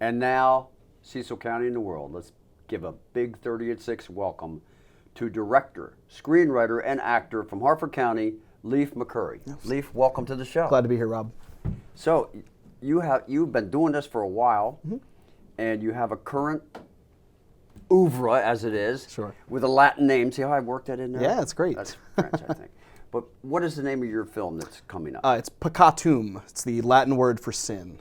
And now, Cecil County in the world. Let's give a big 30 at 6 welcome to director, screenwriter, and actor from Harford County, Leif McCurry. Yes. Leif, welcome to the show. Glad to be here, Rob. So, you've been doing this for a while, and you have a current oeuvre, as it is, sure, with a Latin name. See how I worked that in there? Yeah, it's great. That's French, I think. But what is the name of your film that's coming up? It's peccatum. It's the Latin word for sin.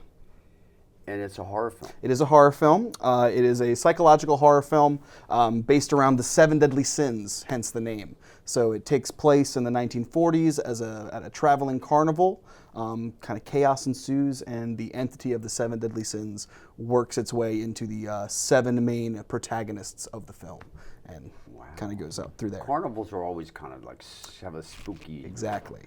And it's a horror film. It is a horror film. It is a psychological horror film based around the 7 deadly sins, hence the name. So it takes place in the 1940s at a traveling carnival. Kind of chaos ensues, and the entity of the 7 deadly sins works its way into the 7 main protagonists of the film, and kind of goes up through there. Carnivals are always kind of like have a spooky Exactly.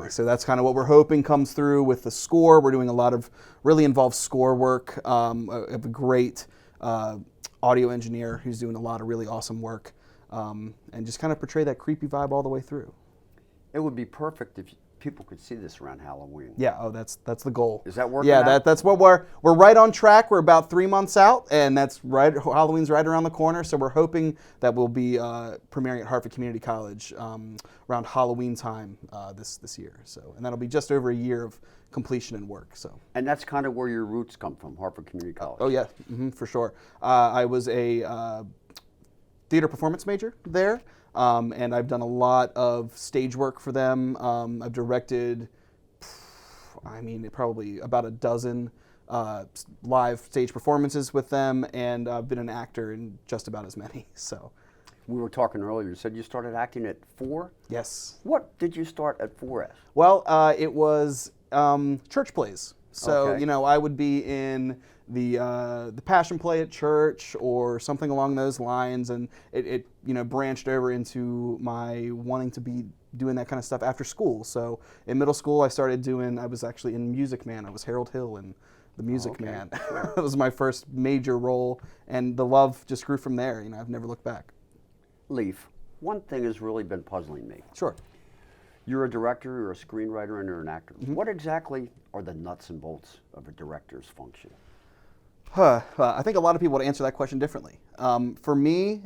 So that's kind of what we're hoping comes through with the score. We're doing a lot of really involved score work. We have a great audio engineer who's doing a lot of really awesome work, and just kind of portray that creepy vibe all the way through. It would be perfect if people could see this around Halloween. Yeah, that's the goal. Is that working? Yeah, that's what we're right on track. We're about 3 months out, and that's right. Halloween's right around the corner, so we're hoping that we'll be premiering at Harford Community College around Halloween time this year. So, and that'll be just over a year of completion and work. So, and that's kind of where your roots come from, Harford Community College. Oh yeah, for sure. I was a theater performance major there. And I've done a lot of stage work for them. I've directed, probably about a dozen live stage performances with them, and I've been an actor in just about as many. So, we were talking earlier. You said you started acting at 4? Yes. What did you start at 4 as? Well, it was church plays. So, okay. I would be in the Passion Play at church or something along those lines, and it branched over into my wanting to be doing that kind of stuff after school. So in middle school, I was actually in Music Man. I was Harold Hill in The Music Man. That was my first major role, and the love just grew from there. I've never looked back. Leif, one thing has really been puzzling me. Sure. You're a director, you're a screenwriter, and you're an actor. What exactly are the nuts and bolts of a director's function? I think a lot of people would answer that question differently. For me,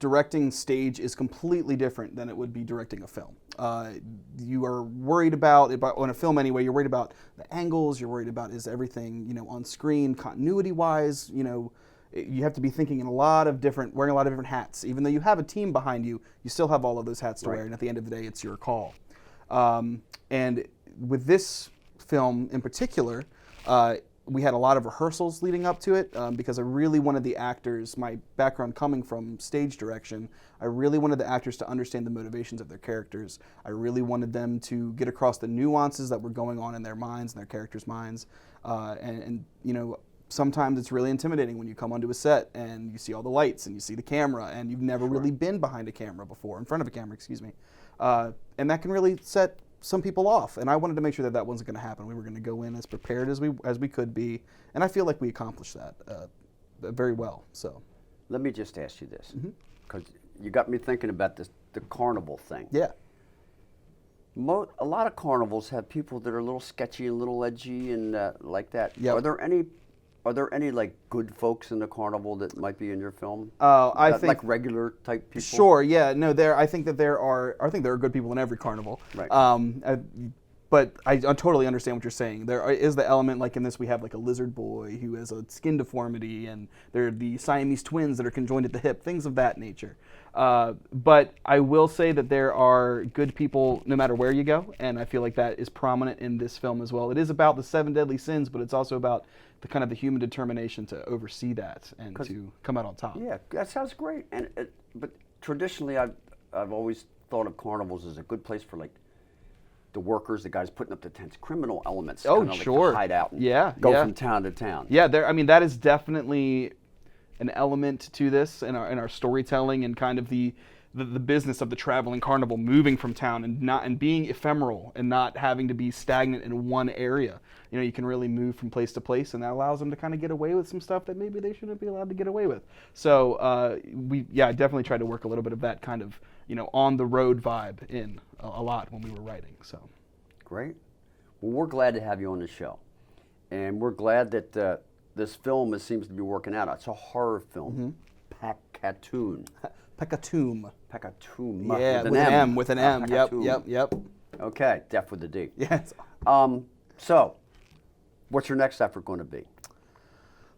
directing stage is completely different than it would be directing a film. You are worried about on a film anyway. You're worried about the angles. You're worried about is everything on screen continuity-wise. You have to be thinking wearing a lot of different hats. Even though you have a team behind you, you still have all of those hats to wear. And at the end of the day, it's your call. And with this film in particular, we had a lot of rehearsals leading up to it because I really wanted the actors, my background coming from stage direction, I really wanted the actors to understand the motivations of their characters. I really wanted them to get across the nuances that were going on in their minds and their characters' minds. And sometimes it's really intimidating when you come onto a set and you see all the lights and you see the camera and you've never really been behind a camera before, in front of a camera, excuse me. And that can really set some people off, and I wanted to make sure that wasn't going to happen. We were going to go in as prepared as we could be, and I feel like we accomplished that very well. So, let me just ask you this, because you got me thinking about the carnival thing. Yeah. A lot of carnivals have people that are a little sketchy and a little edgy and like that. Yep. Are there any like good folks in the carnival that might be in your film? I think like regular type people. Sure. Yeah. No. I think there are good people in every carnival. Right. But I totally understand what you're saying. There is the element, like in this, we have like a lizard boy who has a skin deformity, and there are the Siamese twins that are conjoined at the hip, things of that nature. But I will say that there are good people no matter where you go, and I feel like that is prominent in this film as well. It is about the 7 deadly sins, but it's also about the human determination to oversee that and to come out on top. Yeah, that sounds great. But traditionally, I've always thought of carnivals as a good place for like the workers, the guys putting up the tents, criminal elements. Oh, like sure. To hide out and go from town to town. Yeah, that is definitely an element to this in our storytelling and kind of the business of the traveling carnival, moving from town and being ephemeral and not having to be stagnant in one area. You can really move from place to place, and that allows them to kind of get away with some stuff that maybe they shouldn't be allowed to get away with. So I definitely tried to work a little bit of that kind of on the road vibe in a lot when we were writing. So great. Well, we're glad to have you on the show, and we're glad that the this film seems to be working out. It's a horror film, Pacatoon. Pecatoom. Pacatoon. Yeah, with with an an M. M. With an M. Yep. Pacatoon. Yep. Okay, deaf with a D. Yes. So, what's your next effort going to be?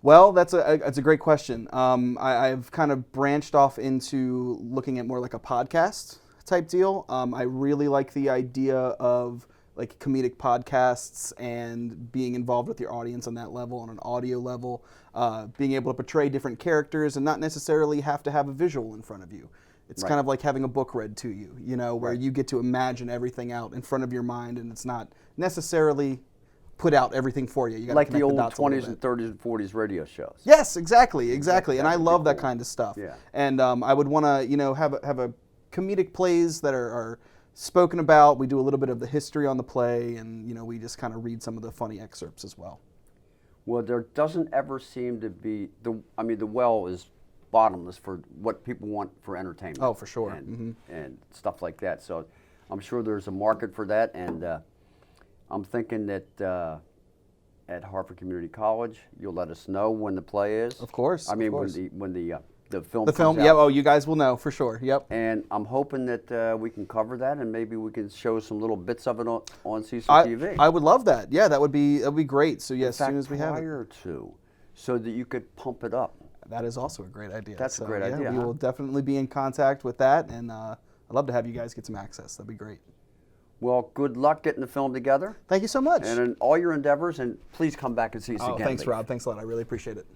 Well, that's a great question. I've kind of branched off into looking at more like a podcast type deal. I really like the idea of like comedic podcasts and being involved with your audience on that level, on an audio level, being able to portray different characters and not necessarily have to have a visual in front of you. It's kind of like having a book read to you, you know, where you get to imagine everything out in front of your mind, and it's not necessarily put out everything for you. You got Like to the connect old dots a little 20s and bit. 30s and 40s radio shows. Yes, exactly. And I would be love that cool. kind of stuff. Yeah. And I would want to, you know, have a comedic plays that are spoken about. We do a little bit of the history on the play, and you know, we just kind of read some of the funny excerpts as well. Well, there doesn't ever seem to be the well is bottomless for what people want for entertainment. Oh, for sure. And stuff like that. So I'm sure there's a market for that, and I'm thinking that at Hartford Community College, you'll let us know when the play is. Of course. I mean, of course. when the film The film. comes Yeah. out. Oh, you guys will know for sure. Yep. And I'm hoping that we can cover that, and maybe we can show some little bits of it on Cecil TV. I would love that. Yeah, that would be great. So yeah, as In fact, soon as we have it. prior to, so that you could pump it up. That is also a great idea. That's a So, great yeah, idea, We huh? will definitely be in contact with that, and I'd love to have you guys get some access. That'd be great. Well, good luck getting the film together, Thank you so much. and in all your endeavors, and please come back and see us again. Thanks, Leif. Rob. Thanks a lot. I really appreciate it.